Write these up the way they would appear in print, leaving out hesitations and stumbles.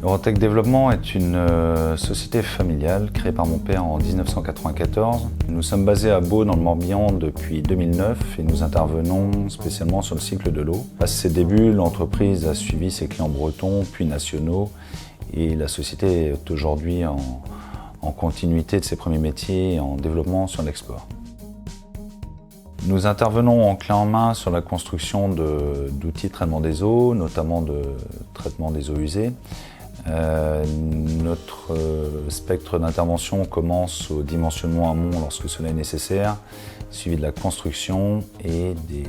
Eurotech Développement est une société familiale créée par mon père en 1994. Nous sommes basés à Beau dans le Morbihan depuis 2009 et nous intervenons spécialement sur le cycle de l'eau. À ses débuts, l'entreprise a suivi ses clients bretons puis nationaux et la société est aujourd'hui en continuité de ses premiers métiers et en développement sur l'export. Nous intervenons en clé en main sur la construction d'outils de traitement des eaux, notamment de traitement des eaux usées. Notre spectre d'intervention commence au dimensionnement amont lorsque cela est nécessaire, suivi de la construction et des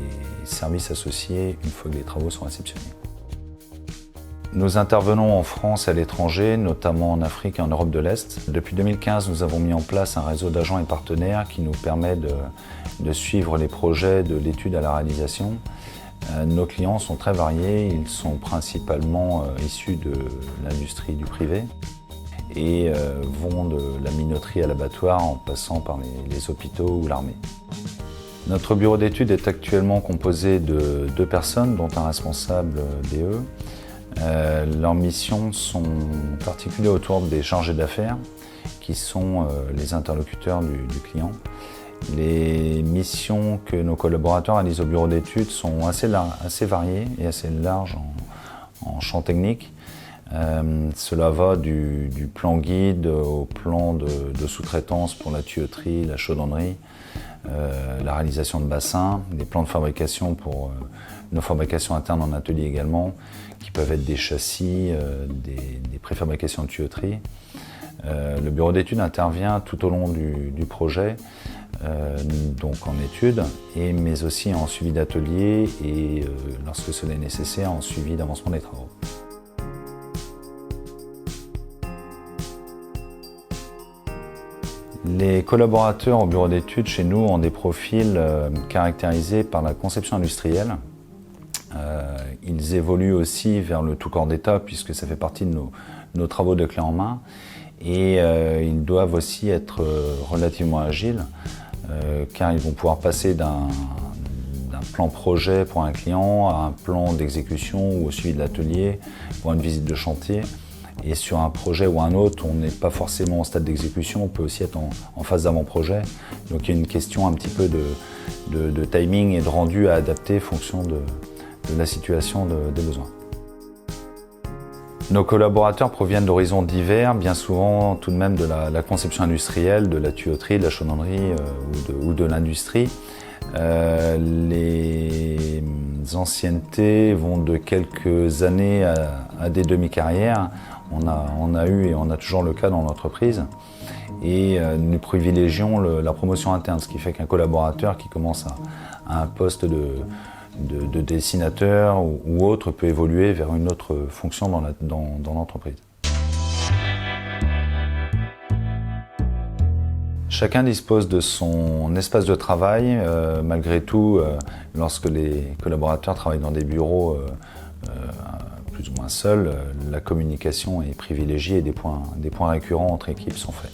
services associés une fois que les travaux sont réceptionnés. Nous intervenons en France et à l'étranger, notamment en Afrique et en Europe de l'Est. Depuis 2015, nous avons mis en place un réseau d'agents et partenaires qui nous permet de suivre les projets de l'étude à la réalisation. Nos clients sont très variés, ils sont principalement issus de l'industrie du privé et vont de la minoterie à l'abattoir en passant par les hôpitaux ou l'armée. Notre bureau d'études est actuellement composé de 2 personnes, dont un responsable DE. Leurs missions sont articulées autour des chargés d'affaires, qui sont les interlocuteurs du client. Les missions que nos collaborateurs réalisent au bureau d'études sont assez variées et assez larges en champ technique. Cela va du plan guide au plan de sous-traitance pour la tuyauterie, la chaudronnerie, la réalisation de bassins, des plans de fabrication pour nos fabrications internes en atelier également, qui peuvent être des châssis, des préfabrications de tuyauterie. Le bureau d'études intervient tout au long du projet, donc en études, mais aussi en suivi d'atelier et lorsque cela est nécessaire, en suivi d'avancement des travaux. Les collaborateurs au bureau d'études chez nous ont des profils caractérisés par la conception industrielle. Ils évoluent aussi vers le tout corps d'État puisque ça fait partie de nos travaux de clé en main et ils doivent aussi être relativement agiles car ils vont pouvoir passer d'un plan projet pour un client à un plan d'exécution ou au suivi de l'atelier pour une visite de chantier. Et sur un projet ou un autre, on n'est pas forcément en stade d'exécution, on peut aussi être en phase d'avant-projet. Donc il y a une question un petit peu de timing et de rendu à adapter en fonction de la situation des besoins. Nos collaborateurs proviennent d'horizons divers, bien souvent tout de même de la conception industrielle, de la tuyauterie, de la chaudronnerie ou de l'industrie. Les anciennetés vont de quelques années à des demi-carrières. On a eu et on a toujours le cas dans l'entreprise. Et nous privilégions la promotion interne, ce qui fait qu'un collaborateur qui commence à un poste de dessinateur ou autre peut évoluer vers une autre fonction dans l'entreprise. Chacun dispose de son espace de travail. Malgré tout, lorsque les collaborateurs travaillent dans des bureaux plus ou moins seuls, la communication est privilégiée et des points récurrents entre équipes sont faits.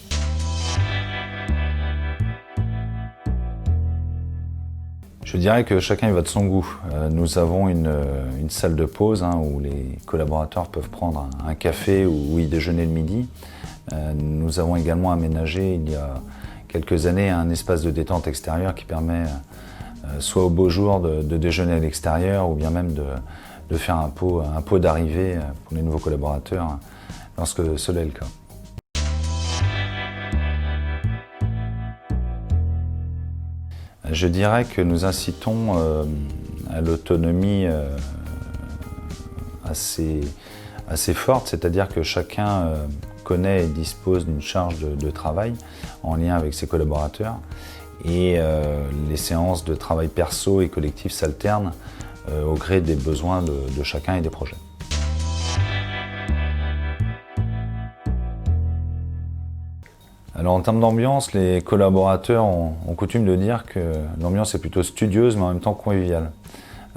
Je dirais que chacun y va de son goût. Nous avons une salle de pause où les collaborateurs peuvent prendre un café ou y déjeuner le midi. Nous avons également aménagé il y a quelques années un espace de détente extérieur qui permet soit au beau jour de déjeuner à l'extérieur ou bien même de faire un pot d'arrivée pour les nouveaux collaborateurs lorsque cela est le cas. Je dirais que nous incitons à l'autonomie assez forte, c'est-à-dire que chacun connaît et dispose d'une charge de travail en lien avec ses collaborateurs et les séances de travail perso et collectif s'alternent au gré des besoins de chacun et des projets. Alors en termes d'ambiance, les collaborateurs ont coutume de dire que l'ambiance est plutôt studieuse mais en même temps conviviale.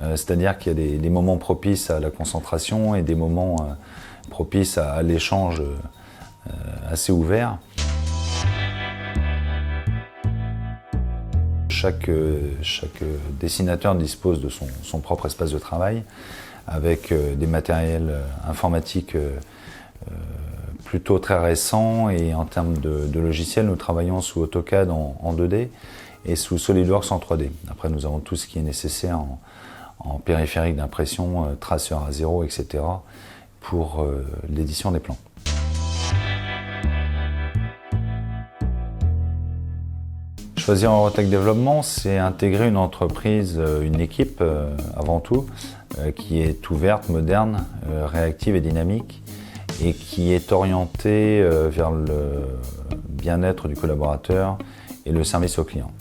C'est-à-dire qu'il y a des moments propices à la concentration et des moments propices à l'échange assez ouvert. Chaque dessinateur dispose de son propre espace de travail avec des matériels informatiques plutôt très récent, et en termes de logiciels, nous travaillons sous AutoCAD en 2D et sous SolidWorks en 3D. Après, nous avons tout ce qui est nécessaire en périphérique d'impression, traceur à zéro, etc. pour l'édition des plans. Choisir Eurotech Développement, c'est intégrer une entreprise, une équipe avant tout, qui est ouverte, moderne, réactive et dynamique, et qui est orientée vers le bien-être du collaborateur et le service au client.